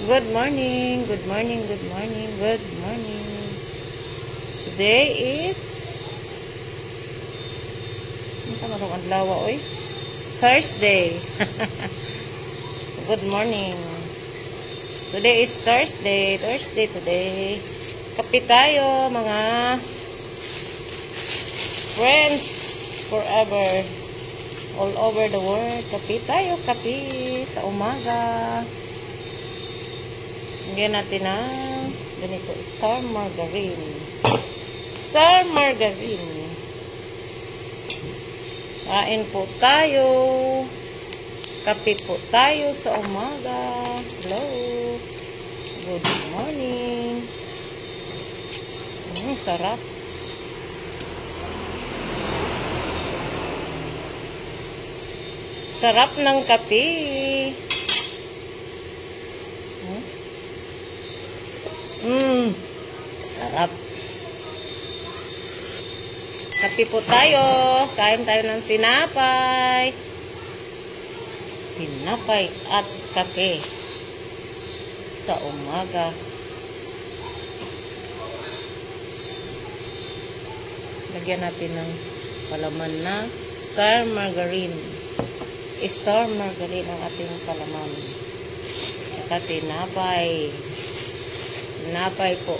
Good morning, good morning, good morning, good morning. Today is masa marong adlaw oy? Thursday. Good morning. Today is Thursday today. Kape tayo mga friends forever. All over the world. Kape tayo, kape sa umaga. Lagyan natin ng ganito, star margarine. Star margarine. Kain po tayo. Kape po tayo sa umaga. Hello. Good morning. Sarap. Sarap ng kape. Sarap. Kape po tayo. Kain tayo ng tinapay. Tinapay at kape sa umaga. Lagyan natin ng palaman na star margarine. Star margarine ang ating palaman. At tinapay. Tinapay po.